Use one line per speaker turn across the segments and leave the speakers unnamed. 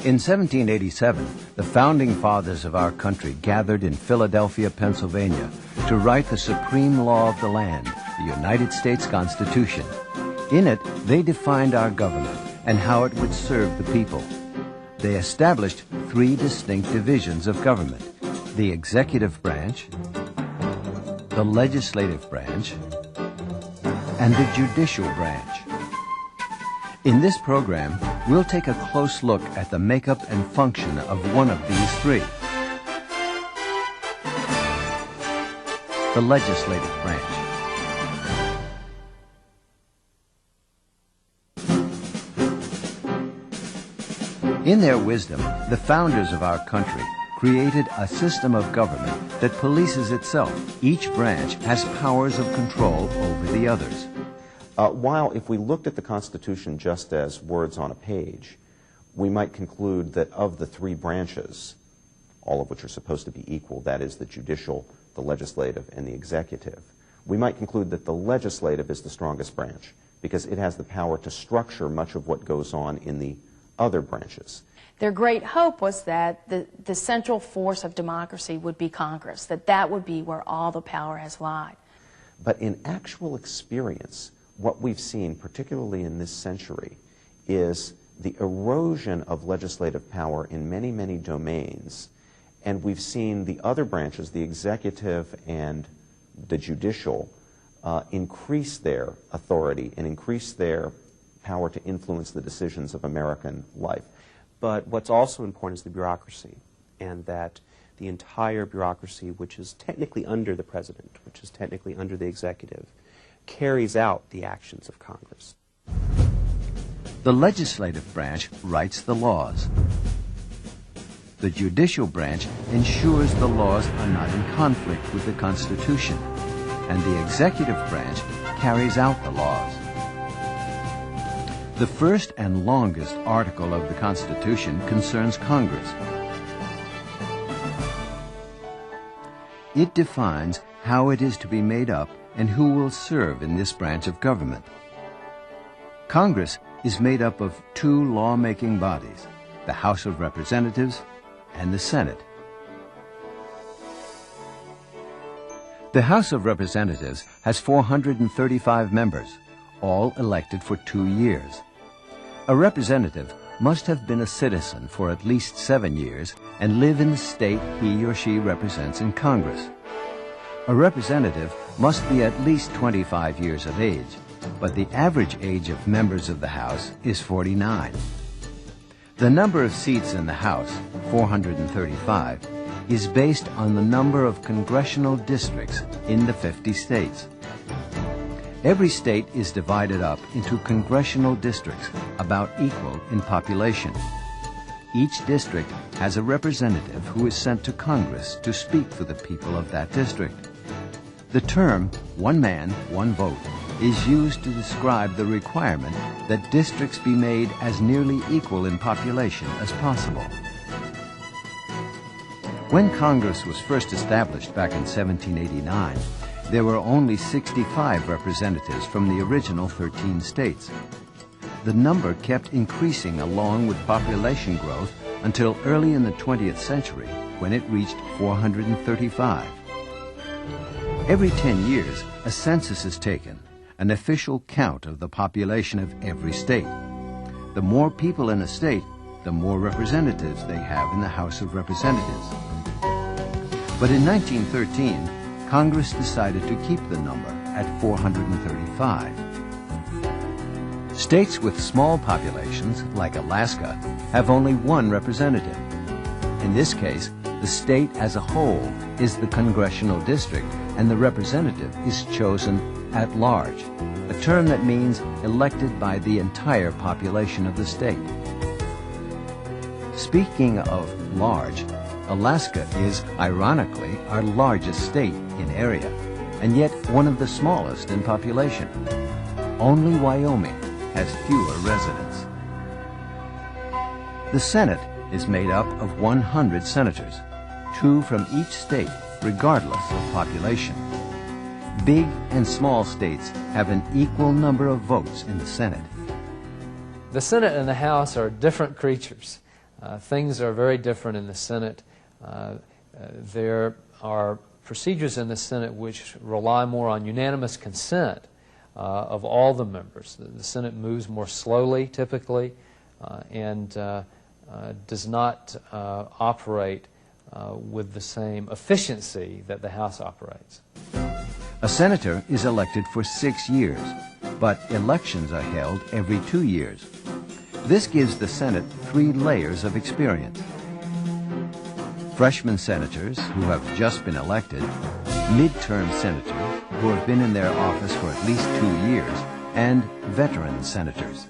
In 1787, the founding fathers of our country gathered in Philadelphia, Pennsylvania, to write the supreme law of the land, the United States Constitution. In it, they defined our government and how it would serve the people. They established three distinct divisions of government: the executive branch, the legislative branch, and the judicial branch. In this program, we'll take a close look at the makeup and function of one of these three: the legislative branch. In their wisdom, the founders of our country created a system of government that polices itself. Each branch has powers of control over the others.
While if we looked at the Constitution just as words on a page, we might conclude that of the three branches, all of which are supposed to be equal, that is the judicial, the legislative, and the executive, we might conclude that the legislative is the strongest branch because it has the power to structure much of what goes on in the other branches.
Their great hope was that the central force of democracy would be Congress, that would be where all the power has lied.
But in actual experience, what we've seen, particularly in this century, is the erosion of legislative power in many, many domains. And we've seen the other branches, the executive and the judicial, increase their authority and increase their power to influence the decisions of American life.
But what's also important is the bureaucracy, and that the entire bureaucracy, which is technically under the president, which is technically under the executive, carries out the actions of Congress.
The legislative branch writes the laws. The judicial branch ensures the laws are not in conflict with the Constitution, and the executive branch carries out the laws. The first and longest article of the Constitution concerns Congress. It defines how it is to be made up and who will serve in this branch of government. Congress is made up of two lawmaking bodies, the House of Representatives and the Senate. The House of Representatives has 435 members, all elected for 2 years. A representative must have been a citizen for at least 7 years and live in the state he or she represents in Congress. A representative must be at least 25 years of age, but the average age of members of the House is 49. The number of seats in the House, 435, is based on the number of congressional districts in the 50 states. Every state is divided up into congressional districts about equal in population. Each district has a representative who is sent to Congress to speak for the people of that district. The term, one man, one vote, is used to describe the requirement that districts be made as nearly equal in population as possible. When Congress was first established back in 1789, there were only 65 representatives from the original 13 states. The number kept increasing along with population growth until early in the 20th century, when it reached 435. Every 10 years, a census is taken, an official count of the population of every state. The more people in a state, the more representatives they have in the House of Representatives. But in 1913, Congress decided to keep the number at 435. States with small populations, like Alaska, have only one representative. In this case, the state as a whole is the congressional district, and the representative is chosen at large, a term that means elected by the entire population of the state. Speaking of large, Alaska is, ironically, our largest state in area, and yet one of the smallest in population. Only Wyoming has fewer residents. The Senate is made up of 100 senators, 2 from each state, regardless of population. Big and small states have an equal number of votes in the Senate.
The Senate and the House are different creatures. Things are very different in the Senate. There are procedures in the Senate which rely more on unanimous consent of all the members. The Senate moves more slowly, typically, and does not operate with the same efficiency that the House operates.
A senator is elected for 6 years, but elections are held every 2 years. This gives the Senate 3 layers of experience. Freshman senators who have just been elected, midterm senators who have been in their office for at least 2 years, and veteran senators.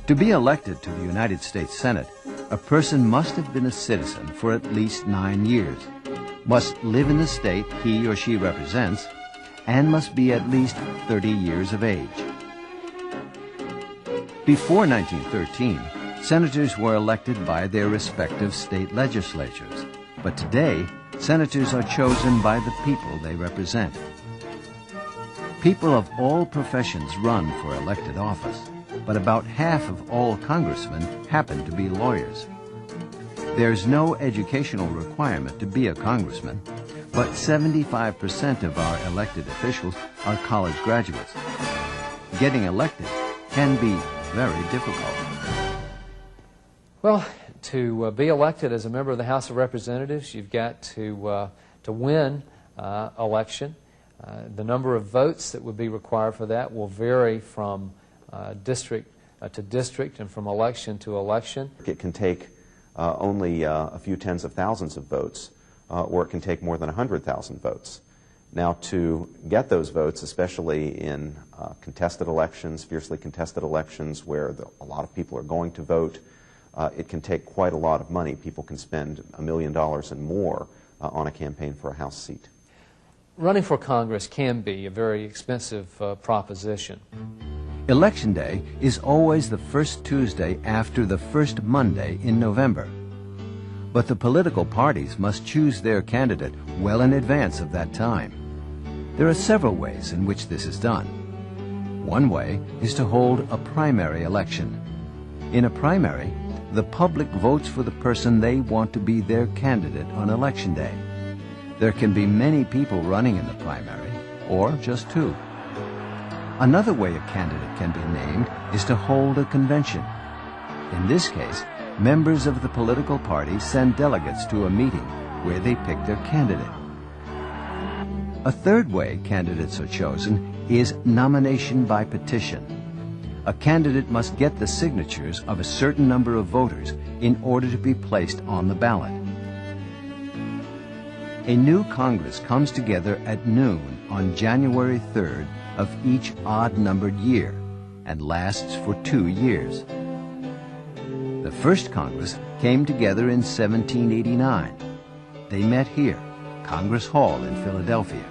To be elected to the United States Senate, a person must have been a citizen for at least 9 years, must live in the state he or she represents, and must be at least 30 years of age. Before 1913, senators were elected by their respective state legislatures, but today, senators are chosen by the people they represent. People of all professions run for elected office, but about half of all congressmen happen to be lawyers. There's no educational requirement to be a congressman, but 75% of our elected officials are college graduates. Getting elected can be very difficult.
Well, to be elected as a member of the House of Representatives, you've got to win election. The number of votes that would be required for that will vary from district to district and from election to election.
It can take only a few tens of thousands of votes, or it can take more than 100,000 votes. Now, to get those votes, especially in contested elections, fiercely contested elections where a lot of people are going to vote, it can take quite a lot of money. People can spend $1 million and more on a campaign for a House seat.
Running for Congress can be a very expensive proposition.
Election Day is always the first Tuesday after the first Monday in November. But the political parties must choose their candidate well in advance of that time. There are several ways in which this is done. One way is to hold a primary election. In a primary, the public votes for the person they want to be their candidate on Election Day. There can be many people running in the primary, or just 2. Another way a candidate can be named is to hold a convention. In this case, members of the political party send delegates to a meeting where they pick their candidate. A third way candidates are chosen is nomination by petition. A candidate must get the signatures of a certain number of voters in order to be placed on the ballot. A new Congress comes together at noon on January 3rd of each odd-numbered year and lasts for 2 years. The first Congress came together in 1789. They met here, Congress Hall in Philadelphia.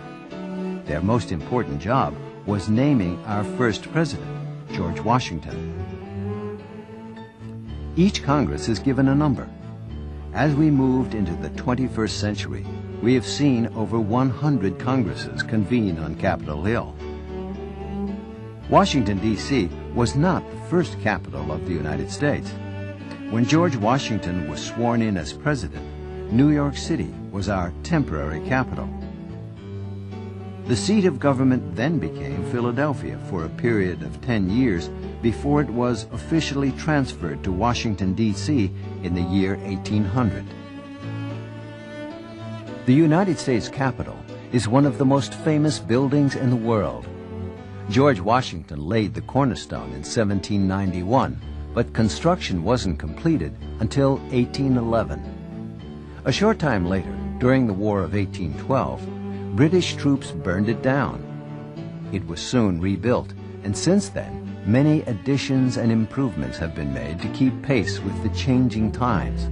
Their most important job was naming our first president, George Washington. Each Congress is given a number. As we moved into the 21st century, we have seen over 100 Congresses convene on Capitol Hill. Washington, D.C. was not the first capital of the United States. When George Washington was sworn in as president, New York City was our temporary capital. The seat of government then became Philadelphia for a period of 10 years before it was officially transferred to Washington, D.C. in the year 1800. The United States Capitol is one of the most famous buildings in the world. George Washington laid the cornerstone in 1791, but construction wasn't completed until 1811. A short time later, during the War of 1812, British troops burned it down. It was soon rebuilt, and since then, many additions and improvements have been made to keep pace with the changing times.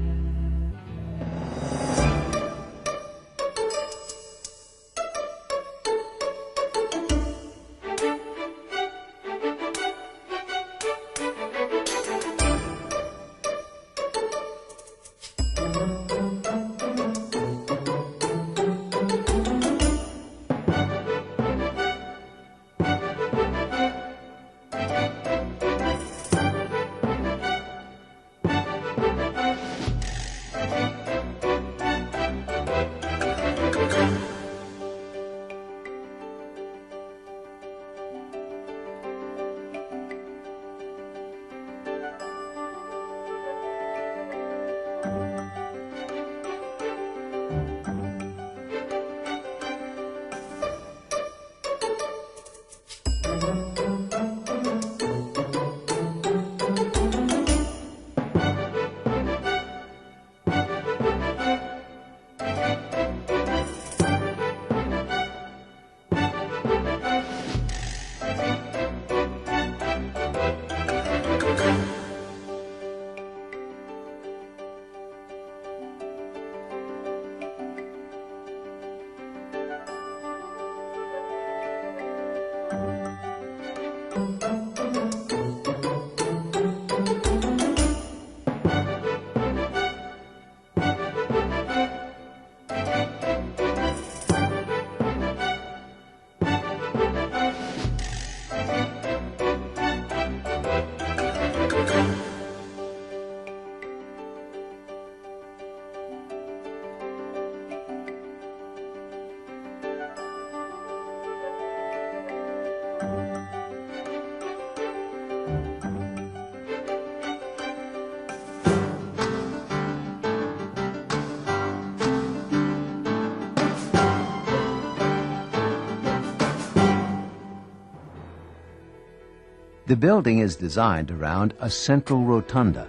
The building is designed around a central rotunda.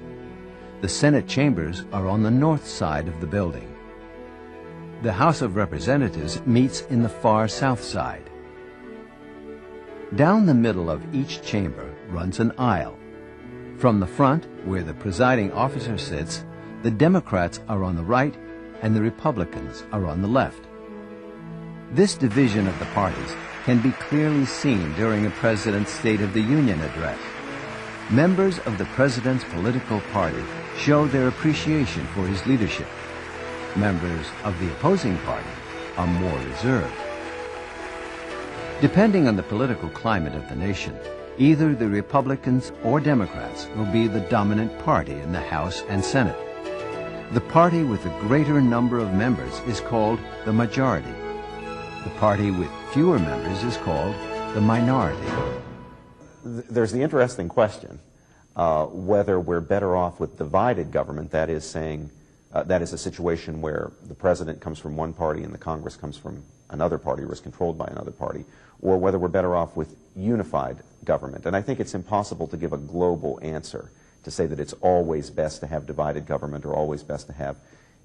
The Senate chambers are on the north side of the building. The House of Representatives meets in the far south side. Down the middle of each chamber runs an aisle. From the front, where the presiding officer sits, the Democrats are on the right and the Republicans are on the left. This division of the parties can be clearly seen during a president's State of the Union address. Members of the president's political party show their appreciation for his leadership. Members of the opposing party are more reserved. Depending on the political climate of the nation, either the Republicans or Democrats will be the dominant party in the House and Senate. The party with the greater number of members is called the majority. The party with fewer members is called the minority.
There's the interesting question whether we're better off with divided government, that is saying, that is a situation where the president comes from one party and the Congress comes from another party or is controlled by another party, or whether we're better off with unified government. And I think it's impossible to give a global answer to say that it's always best to have divided government or always best to have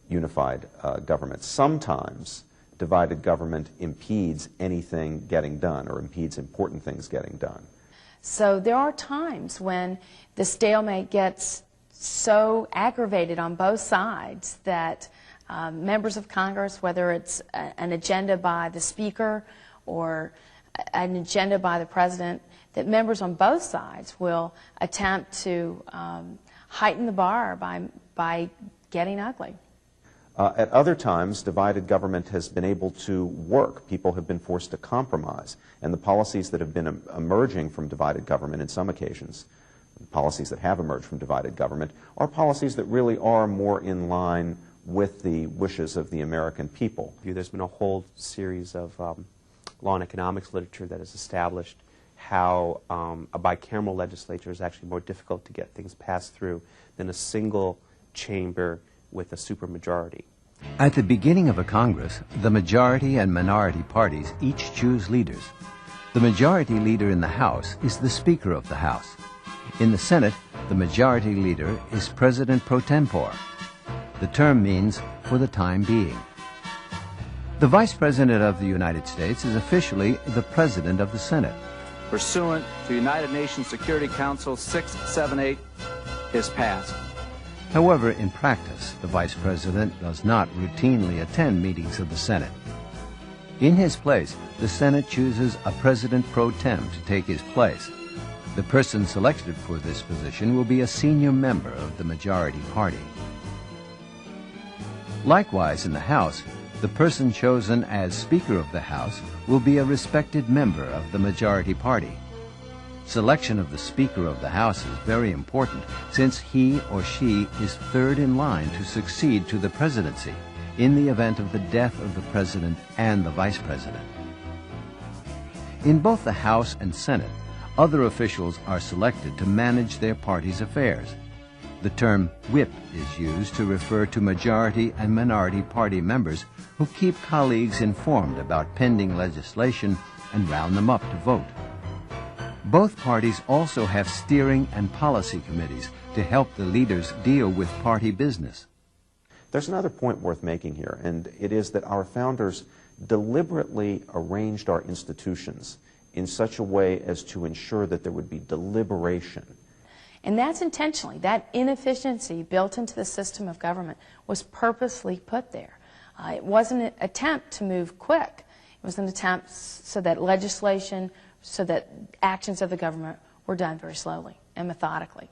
unified government. Sometimes divided government impedes anything getting done or impedes important things getting done.
So there are times when the stalemate gets so aggravated on both sides that members of Congress, whether it's an agenda by the Speaker or an agenda by the President, that members on both sides will attempt to heighten the bar by getting ugly.
At other times, divided government has been able to work. People have been forced to compromise. And the policies that have been emerging from divided government in some occasions, policies that have emerged from divided government, are policies that really are more in line with the wishes of the American people.
There's been a whole series of law and economics literature that has established how a bicameral legislature is actually more difficult to get things passed through than a single chamber with a supermajority.
At the beginning of a Congress, the majority and minority parties each choose leaders. The majority leader in the House is the Speaker of the House. In the Senate, the majority leader is President pro tempore. The term means for the time being. The Vice President of the United States is officially the President of the Senate.
Pursuant to United Nations Security Council 678 is passed.
However, in practice, the Vice President does not routinely attend meetings of the Senate. In his place, the Senate chooses a President pro tem to take his place. The person selected for this position will be a senior member of the majority party. Likewise, in the House, the person chosen as Speaker of the House will be a respected member of the majority party. Selection of the Speaker of the House is very important since he or she is third in line to succeed to the presidency in the event of the death of the President and the Vice President. In both the House and Senate, other officials are selected to manage their party's affairs. The term whip is used to refer to majority and minority party members who keep colleagues informed about pending legislation and round them up to vote. Both parties also have steering and policy committees to help the leaders deal with party business.
There's another point worth making here, and it is that our founders deliberately arranged our institutions in such a way as to ensure that there would be deliberation.
And that's intentionally. That inefficiency built into the system of government was purposely put there. It wasn't an attempt to move quick. It was an attempt so that legislation, so that actions of the government were done very slowly and methodically.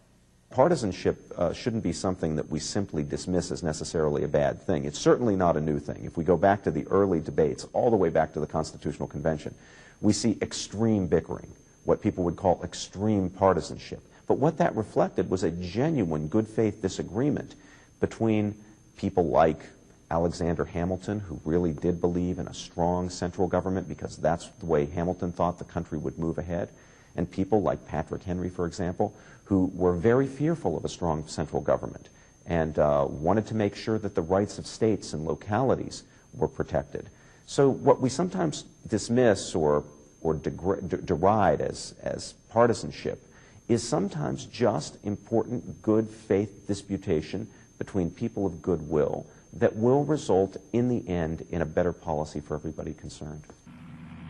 Partisanship shouldn't be something that we simply dismiss as necessarily a bad thing. It's certainly not a new thing. If we go back to the early debates, all the way back to the Constitutional Convention, we see extreme bickering, what people would call extreme partisanship. But what that reflected was a genuine good faith disagreement between people like Alexander Hamilton, who really did believe in a strong central government because that's the way Hamilton thought the country would move ahead, and people like Patrick Henry, for example, who were very fearful of a strong central government and wanted to make sure that the rights of states and localities were protected. So what we sometimes dismiss or deride as partisanship is sometimes just important good faith disputation between people of goodwill that will result in the end in a better policy for everybody concerned.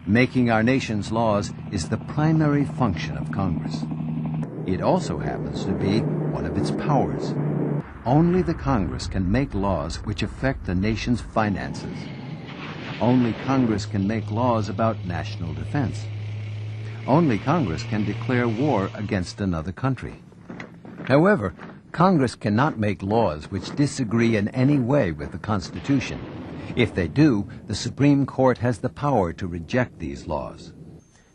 Making our nation's laws is the primary function of Congress. It also happens to be one of its powers. Only the Congress can make laws which affect the nation's finances. Only Congress can make laws about national defense. Only Congress can declare war against another country. However, Congress cannot make laws which disagree in any way with the Constitution. If they do, the Supreme Court has the power to reject these laws.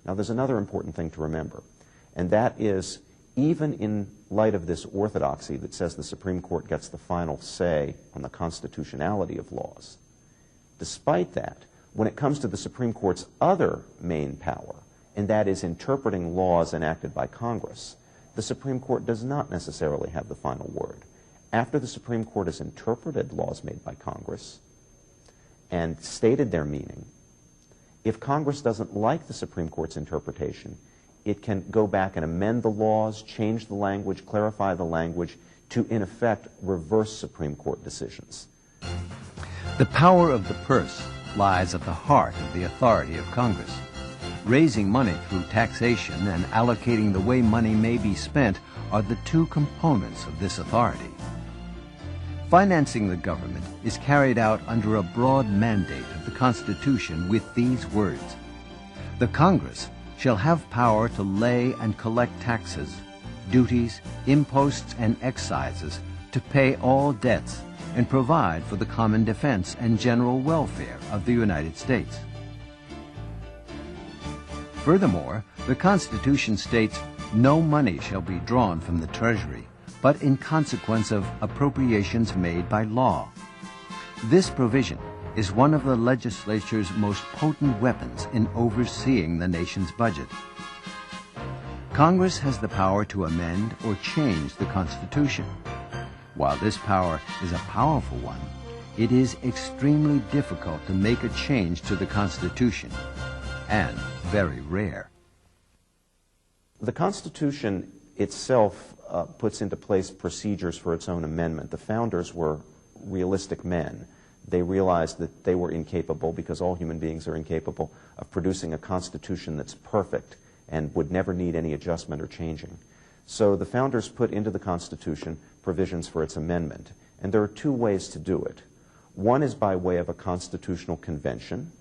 Now, there's another important thing to remember, and that is, even in light of this orthodoxy that says the Supreme Court gets the final say on the constitutionality of laws, despite that, when it comes to the Supreme Court's other main power, and that is interpreting laws enacted by Congress, the Supreme Court does not necessarily have the final word. After the Supreme Court has interpreted laws made by Congress and stated their meaning, if Congress doesn't like the Supreme Court's interpretation, it can go back and amend the laws, change the language, clarify the language to, in effect, reverse Supreme Court decisions.
The power of the purse lies at the heart of the authority of Congress. Raising money through taxation and allocating the way money may be spent are the two components of this authority. Financing the government is carried out under a broad mandate of the Constitution with these words: the Congress shall have power to lay and collect taxes, duties, imposts, and excises, to pay all debts, and provide for the common defense and general welfare of the United States. Furthermore, the Constitution states no money shall be drawn from the Treasury, but in consequence of appropriations made by law. This provision is one of the legislature's most potent weapons in overseeing the nation's budget. Congress has the power to amend or change the Constitution. While this power is a powerful one, it is extremely difficult to make a change to the Constitution, and very rare.
The Constitution itself puts into place procedures for its own amendment. The founders were realistic men. They realized that they were incapable, because all human beings are incapable, of producing a Constitution that's perfect and would never need any adjustment or changing. So the founders put into the Constitution provisions for its amendment. And there are two ways to do it. One is by way of a constitutional convention.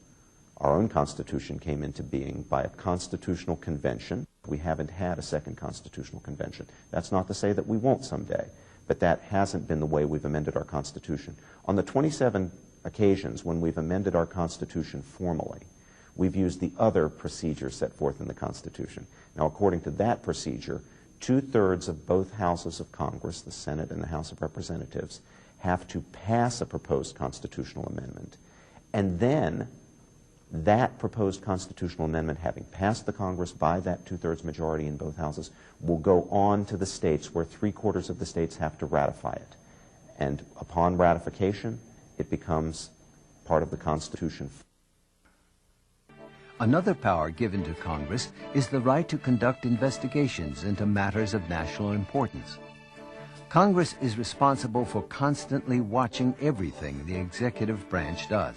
Our own Constitution came into being by a constitutional convention. We haven't had a second constitutional convention. That's not to say that we won't someday, but that hasn't been the way we've amended our Constitution. On the 27 occasions when we've amended our Constitution formally, we've used the other procedure set forth in the Constitution. Now, according to that procedure, 2/3 of both houses of Congress, the Senate and the House of Representatives, have to pass a proposed constitutional amendment. And then that proposed constitutional amendment, having passed the Congress by that 2/3 majority in both houses, will go on to the states, where 3/4 of the states have to ratify it. And upon ratification, it becomes part of the Constitution.
Another power given to Congress is the right to conduct investigations into matters of national importance. Congress is responsible for constantly watching everything the executive branch does.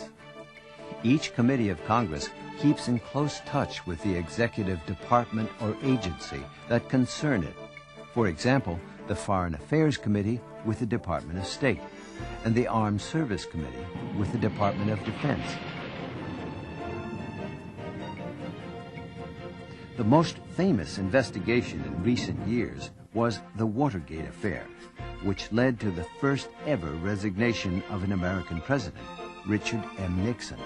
Each committee of Congress keeps in close touch with the executive department or agency that concern it. For example, the Foreign Affairs Committee with the Department of State, and the Armed Service Committee with the Department of Defense. The most famous investigation in recent years was the Watergate affair, which led to the first ever resignation of an American president, Richard M. Nixon.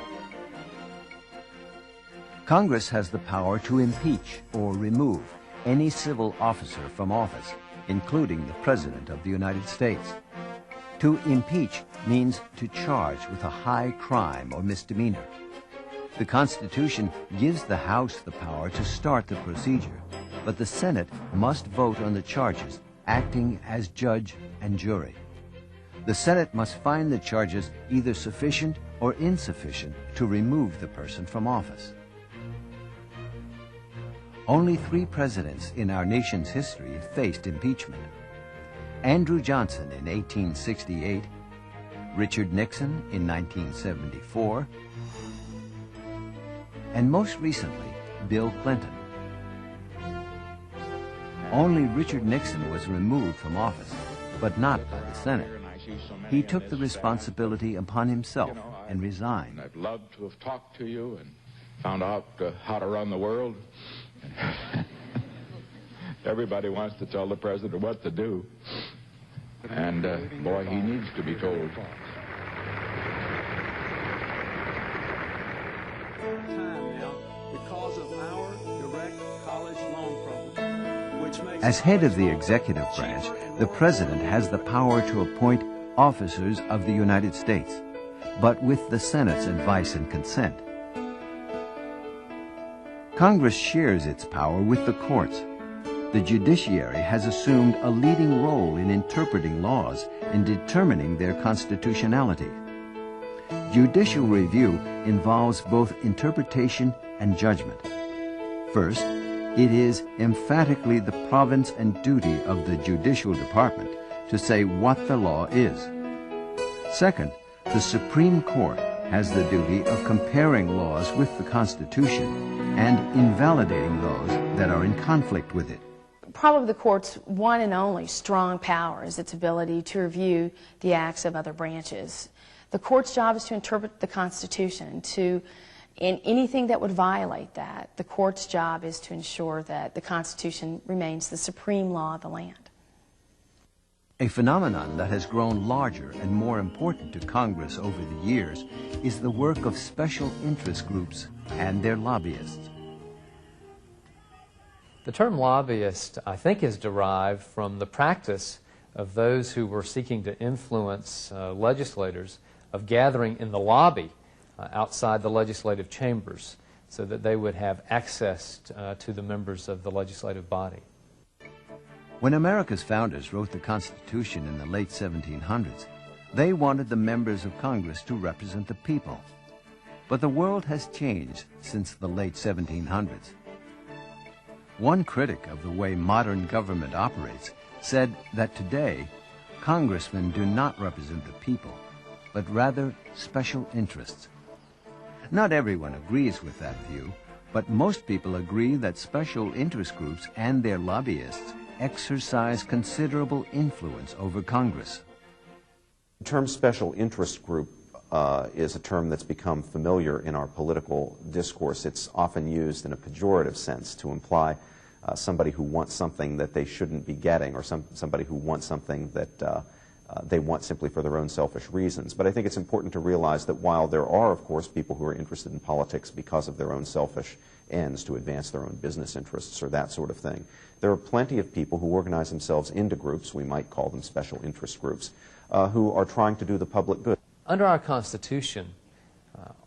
Congress has the power to impeach or remove any civil officer from office, including the President of the United States. To impeach means to charge with a high crime or misdemeanor. The Constitution gives the House the power to start the procedure, but the Senate must vote on the charges, acting as judge and jury. The Senate must find the charges either sufficient or insufficient to remove the person from office. Only 3 presidents in our nation's history faced impeachment. Andrew Johnson in 1868, Richard Nixon in 1974, and most recently, Bill Clinton. Only Richard Nixon was removed from office, but not by the Senate. He took the responsibility upon himself and resigned.
I'd love to have talked to you and found out how to run the world. Everybody wants to tell the president what to do. And, boy, he needs to be told.
As head of the executive branch, the president has the power to appoint officers of the United States, but with the Senate's advice and consent. Congress shares its power with the courts. The judiciary has assumed a leading role in interpreting laws and determining their constitutionality. Judicial review involves both interpretation and judgment. First, it is emphatically the province and duty of the judicial department to say what the law is. Second, the Supreme Court has the duty of comparing laws with the Constitution and invalidating those that are in conflict with it.
Probably the court's one and only strong power is its ability to review the acts of other branches. The court's job is to interpret the Constitution, in anything that would violate that. The court's job is to ensure that the Constitution remains the supreme law of the land.
A phenomenon that has grown larger and more important to Congress over the years is the work of special interest groups and their lobbyists.
The term lobbyist, I think, is derived from the practice of those who were seeking to influence legislators of gathering in the lobby outside the legislative chambers so that they would have access to the members of the legislative body.
When America's founders wrote the Constitution in the late 1700s, they wanted the members of Congress to represent the people. But the world has changed since the late 1700s. One critic of the way modern government operates said that today, congressmen do not represent the people, but rather special interests. Not everyone agrees with that view, but most people agree that special interest groups and their lobbyists exercise considerable influence over Congress.
The term special interest group is a term that's become familiar in our political discourse. It's often used in a pejorative sense to imply somebody who wants something that they shouldn't be getting, or somebody who wants something that they want simply for their own selfish reasons. But I think it's important to realize that while there are, of course, people who are interested in politics because of their own selfish ends to advance their own business interests or that sort of thing, there are plenty of people who organize themselves into groups, we might call them special interest groups, who are trying to do the public good.
Under our Constitution,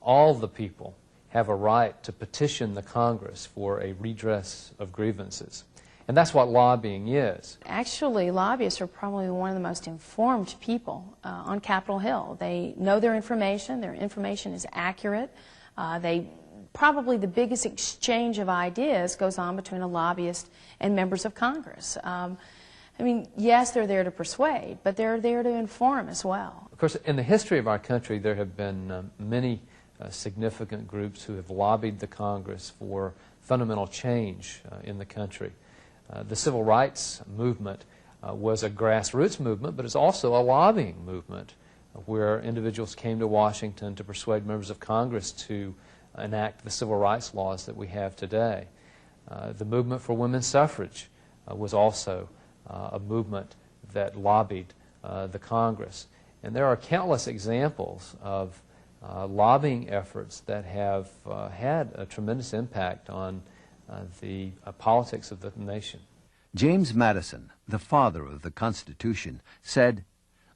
all the people have a right to petition the Congress for a redress of grievances. And that's what lobbying is.
Actually, lobbyists are probably one of the most informed people on Capitol Hill. They know their information is accurate. Probably the biggest exchange of ideas goes on between a lobbyist and members of Congress. I mean, yes, they're there to persuade, but they're there to inform as well.
Of course, in the history of our country, there have been many significant groups who have lobbied the Congress for fundamental change in the country. The Civil Rights Movement was a grassroots movement, but it's also a lobbying movement where individuals came to Washington to persuade members of Congress to enact the civil rights laws that we have today. The movement for women's suffrage was also a movement that lobbied the Congress. And there are countless examples of lobbying efforts that have had a tremendous impact on the politics of the nation.
James Madison, the father of the Constitution, said,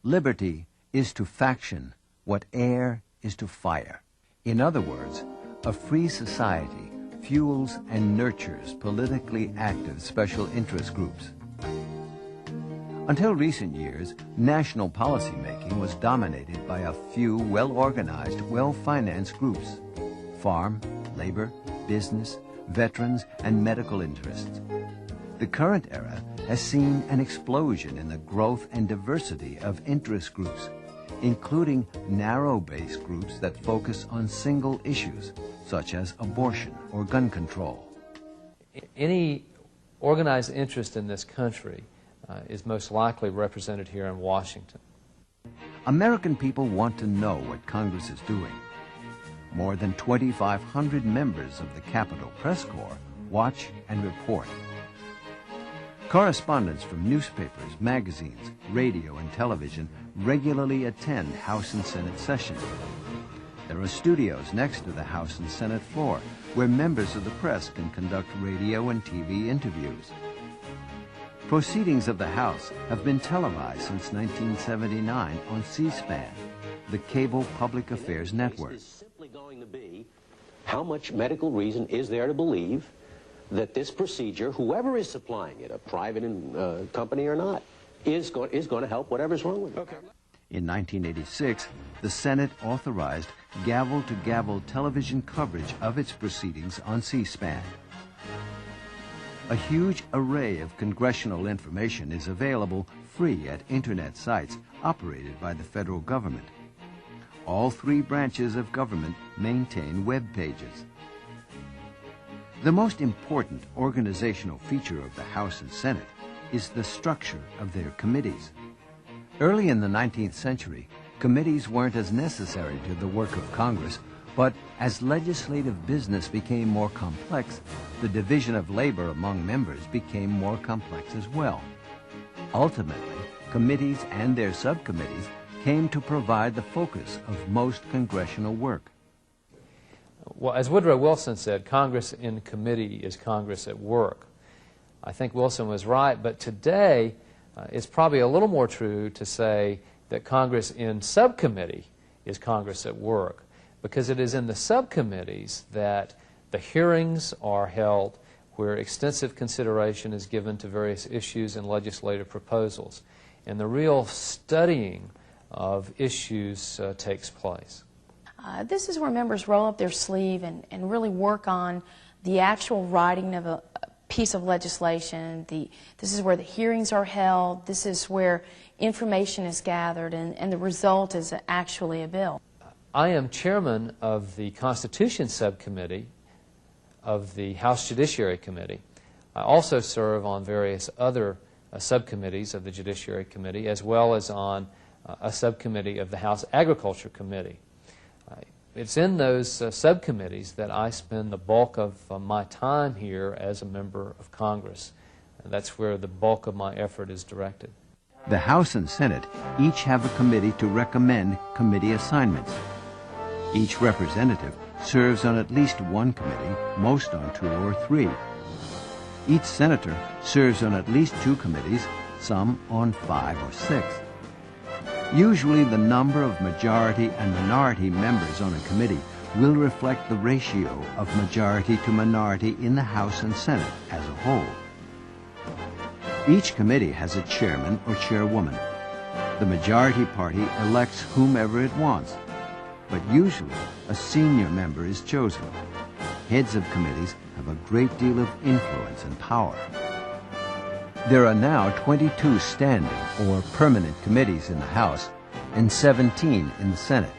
"Liberty is to faction what air is to fire. In other words, a free society fuels and nurtures politically active special interest groups. Until recent years, national policymaking was dominated by a few well-organized, well-financed groups: farm, labor, business, veterans, and medical interests. The current era has seen an explosion in the growth and diversity of interest groups, including narrow-based groups that focus on single issues, such as abortion or gun control.
Any organized interest in this country is most likely represented here in Washington.
American people want to know what Congress is doing. More than 2,500 members of the Capitol Press Corps watch and report. Correspondents from newspapers, magazines, radio, and television regularly attend House and Senate sessions. There are studios next to the House and Senate floor where members of the press can conduct radio and TV interviews. Proceedings of the House have been televised since 1979 on C-SPAN, the cable public affairs network.
Is simply going to be, how much medical reason is there to believe that this procedure, whoever is supplying it, a private company or not, is going to help whatever's wrong with it? Okay.
In 1986, the Senate authorized gavel-to-gavel television coverage of its proceedings on C-SPAN. A huge array of congressional information is available free at Internet sites operated by the federal government. All three branches of government maintain web pages. The most important organizational feature of the House and Senate is the structure of their committees. Early in the 19th century, committees weren't as necessary to the work of Congress, but as legislative business became more complex, the division of labor among members became more complex as well. Ultimately, committees and their subcommittees came to provide the focus of most congressional work.
Well, as Woodrow Wilson said, Congress in committee is Congress at work. I think Wilson was right, but today it's probably a little more true to say that Congress in subcommittee is Congress at work, because it is in the subcommittees that the hearings are held, where extensive consideration is given to various issues and legislative proposals, and the real studying of issues takes place.
This is where members roll up their sleeve and really work on the actual writing of a piece of legislation. This is where the hearings are held. This is where information is gathered, and the result is actually a bill.
I am chairman of the Constitution Subcommittee of the House Judiciary Committee. I also serve on various other subcommittees of the Judiciary Committee, as well as on a subcommittee of the House Agriculture Committee. It's in those subcommittees that I spend the bulk of my time here as a member of Congress. And that's where the bulk of my effort is directed.
The House and Senate each have a committee to recommend committee assignments. Each representative serves on at least one committee, most on 2 or 3. Each senator serves on at least 2 committees, some on 5 or 6. Usually the number of majority and minority members on a committee will reflect the ratio of majority to minority in the House and Senate as a whole. Each committee has a chairman or chairwoman. The majority party elects whomever it wants, but usually a senior member is chosen. Heads of committees have a great deal of influence and power. There are now 22 standing or permanent committees in the House and 17 in the Senate.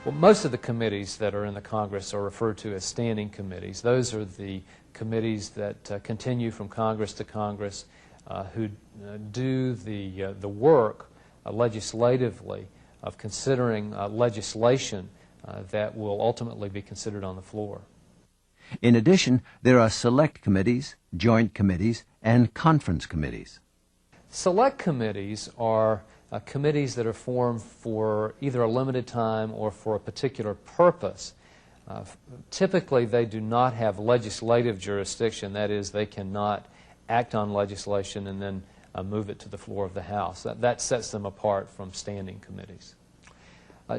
Well, most of the committees that are in the Congress are referred to as standing committees. Those are the committees that continue from Congress to Congress, who do the work legislatively of considering legislation that will ultimately be considered on the floor.
In addition, there are select committees, joint committees, and conference committees.
Select committees are committees that are formed for either a limited time or for a particular purpose. Typically, they do not have legislative jurisdiction. That is, they cannot act on legislation and then move it to the floor of the House. That sets them apart from standing committees.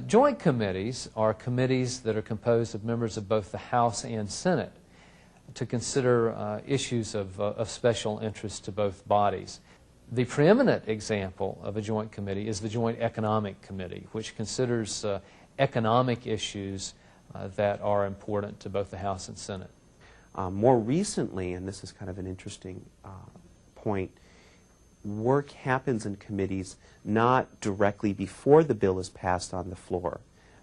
Joint committees are committees that are composed of members of both the House and Senate to consider issues of special interest to both bodies. The preeminent example of a joint committee is the Joint Economic Committee, which considers economic issues that are important to both the House and Senate.
More recently, and this is kind of an interesting point, work happens in committees not directly before the bill is passed on the floor,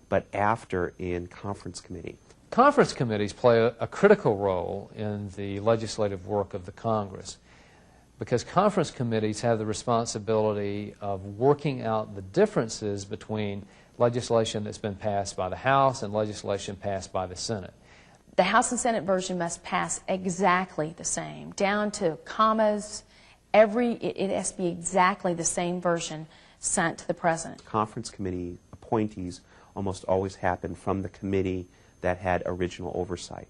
but after in conference committee.
Conference committees play a critical role in the legislative work of the Congress because conference committees have the responsibility of working out the differences between legislation that's been passed by the House and legislation passed by the Senate.
The House and Senate version must pass exactly the same, down to commas. It has to be exactly the same version sent to the President.
Conference committee appointees almost always happen from the committee that had original oversight,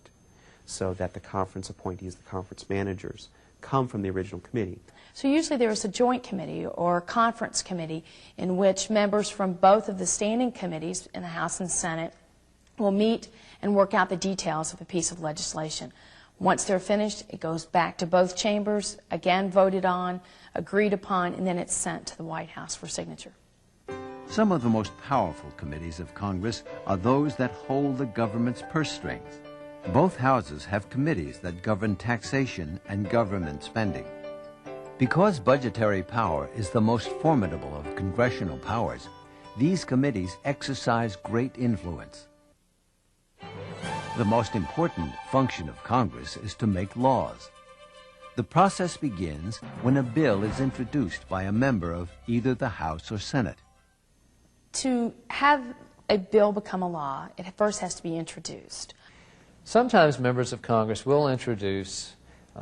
so that the conference appointees, the conference managers, come from the original committee.
So usually there is a joint committee or a conference committee in which members from both of the standing committees in the House and Senate will meet and work out the details of a piece of legislation. Once they're finished, it goes back to both chambers, again voted on, agreed upon, and then it's sent to the White House for signature.
Some of the most powerful committees of Congress are those that hold the government's purse strings. Both houses have committees that govern taxation and government spending. Because budgetary power is the most formidable of congressional powers, these committees exercise great influence. The most important function of Congress is to make laws. The process begins when a bill is introduced by a member of either the House or Senate.
To have a bill become a law, it first has to be introduced.
Sometimes members of Congress will introduce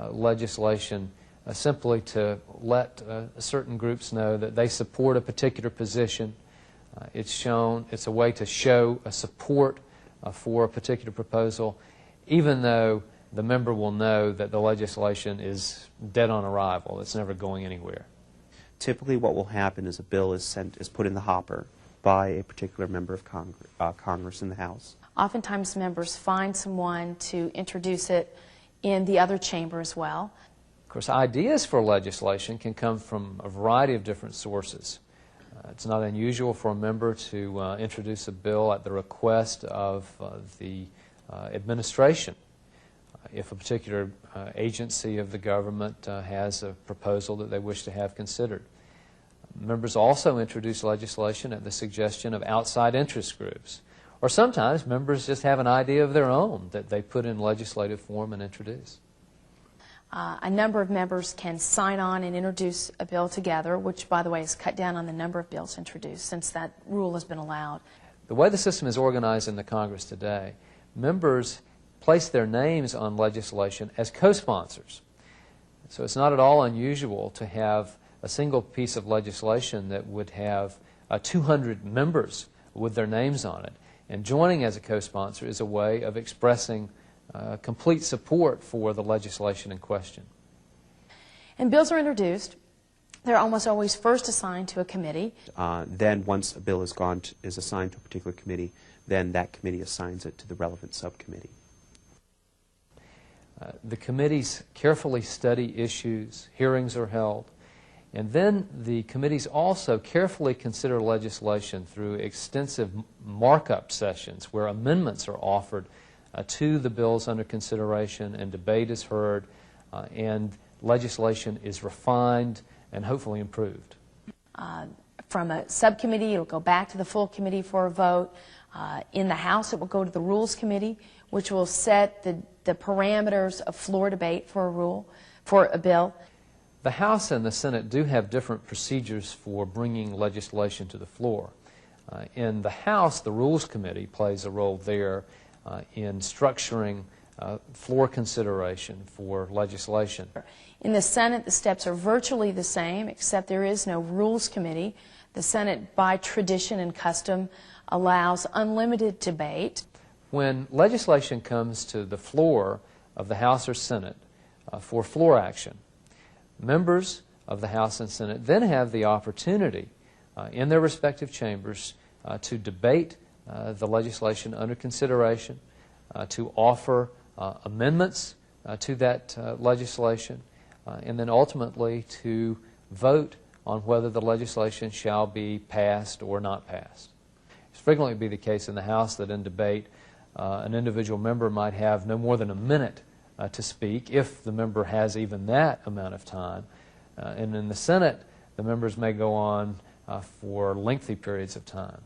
legislation simply to let certain groups know that they support a particular position. It's a way to show a support for a particular proposal, even though the member will know that the legislation is dead on arrival. It's never going anywhere.
Typically what will happen is a bill is put in the hopper by a particular member of Congress in the House.
Oftentimes members find someone to introduce it in the other chamber as well.
Of course, ideas for legislation can come from a variety of different sources. It's not unusual for a member to introduce a bill at the request of the administration. If a particular agency of the government has a proposal that they wish to have considered. Members also introduce legislation at the suggestion of outside interest groups. Or sometimes members just have an idea of their own that they put in legislative form and introduce.
A number of members can sign on and introduce a bill together, which, by the way, has cut down on the number of bills introduced since that rule has been allowed.
The way the system is organized in the Congress today, members place their names on legislation as co-sponsors. So it's not at all unusual to have a single piece of legislation that would have 200 members with their names on it. And joining as a co-sponsor is a way of expressing complete support for the legislation in question.
And bills are introduced. They're almost always first assigned to a committee.
Then once a bill is assigned to a particular committee, then that committee assigns it to the relevant subcommittee.
The committees carefully study issues, hearings are held, and then the committees also carefully consider legislation through extensive markup sessions where amendments are offered to the bills under consideration and debate is heard and legislation is refined and hopefully improved.
From a subcommittee, it will go back to the full committee for a vote. In the House, it will go to the Rules Committee, which will set the parameters of floor debate for a bill.
The House and the Senate do have different procedures for bringing legislation to the floor. In the House, the Rules Committee plays a role there in structuring floor consideration for legislation.
In the Senate, the steps are virtually the same, except there is no Rules Committee. The Senate, by tradition and custom, allows unlimited debate.
When legislation comes to the floor of the House or Senate for floor action, members of the House and Senate then have the opportunity in their respective chambers to debate the legislation under consideration, to offer amendments to that legislation, and then ultimately to vote on whether the legislation shall be passed or not passed. It's frequently be the case in the House that in debate an individual member might have no more than a minute to speak, if the member has even that amount of time. And in the Senate, the members may go on for lengthy periods of time.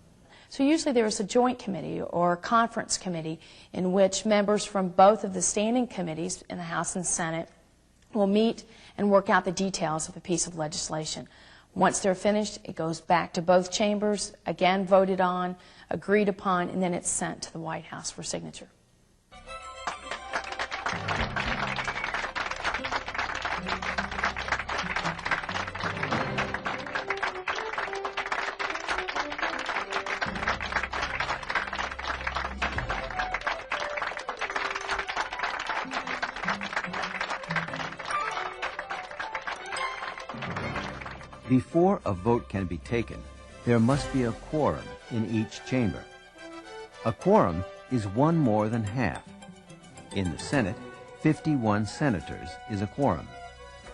So usually there is a joint committee or a conference committee in which members from both of the standing committees in the House and Senate will meet and work out the details of a piece of legislation. Once they're finished, it goes back to both chambers, again voted on, agreed upon, and then it's sent to the White House for signature.
Before a vote can be taken, there must be a quorum in each chamber. A quorum is one more than half. In the Senate, 51 senators is a quorum,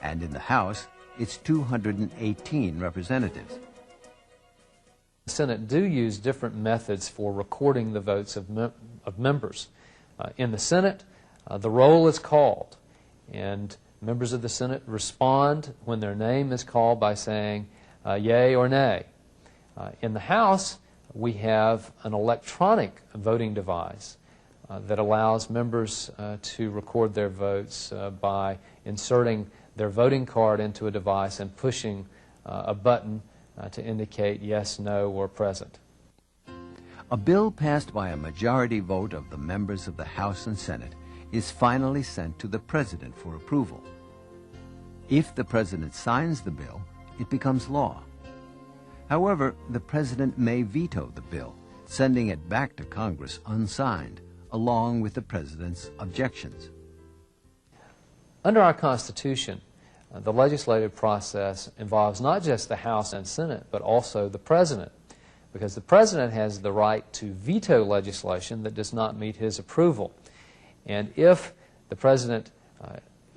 and in the House, it's 218 representatives.
The Senate do use different methods for recording the votes of members. In the Senate, the roll is called, and members of the Senate respond when their name is called by saying yea or nay. In the House, we have an electronic voting device that allows members to record their votes by inserting their voting card into a device and pushing a button to indicate yes, no, or present.
A bill passed by a majority vote of the members of the House and Senate is finally sent to the President for approval. If the President signs the bill, it becomes law. However, the President may veto the bill, sending it back to Congress unsigned, along with the President's objections.
Under our Constitution, the legislative process involves not just the House and Senate, but also the President, because the President has the right to veto legislation that does not meet his approval. And if the President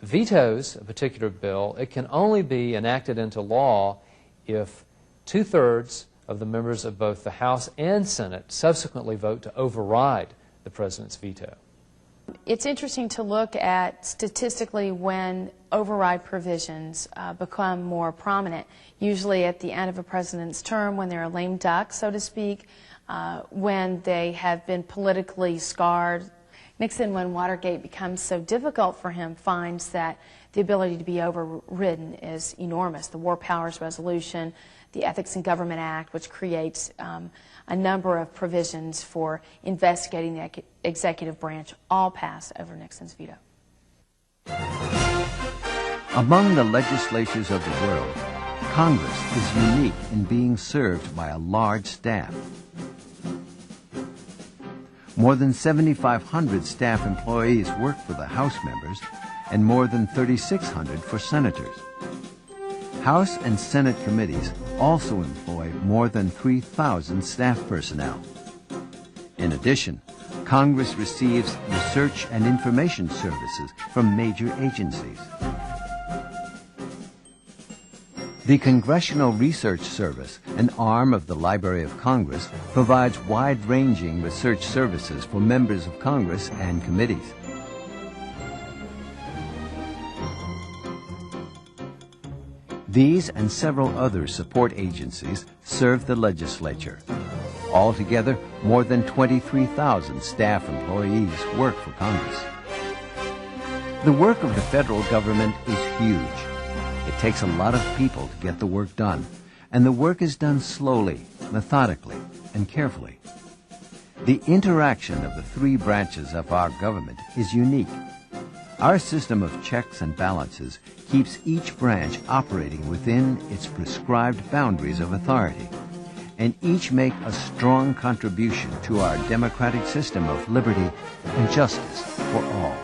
vetoes a particular bill, it can only be enacted into law if 2/3 of the members of both the House and Senate subsequently vote to override the President's veto.
It's interesting to look at statistically when override provisions become more prominent, usually at the end of a president's term when they're a lame duck, so to speak, when they have been politically scarred. Nixon, when Watergate becomes so difficult for him, finds that the ability to be overridden is enormous. The War Powers Resolution, the Ethics in Government Act, which creates a number of provisions for investigating the executive branch, all pass over Nixon's veto.
Among the legislatures of the world, Congress is unique in being served by a large staff. More than 7,500 staff employees work for the House members and more than 3,600 for senators. House and Senate committees also employ more than 3,000 staff personnel. In addition, Congress receives research and information services from major agencies. The Congressional Research Service, an arm of the Library of Congress, provides wide-ranging research services for members of Congress and committees. These and several other support agencies serve the legislature. Altogether, more than 23,000 staff employees work for Congress. The work of the federal government is huge. It takes a lot of people to get the work done, and the work is done slowly, methodically, and carefully. The interaction of the three branches of our government is unique. Our system of checks and balances keeps each branch operating within its prescribed boundaries of authority, and each make a strong contribution to our democratic system of liberty and justice for all.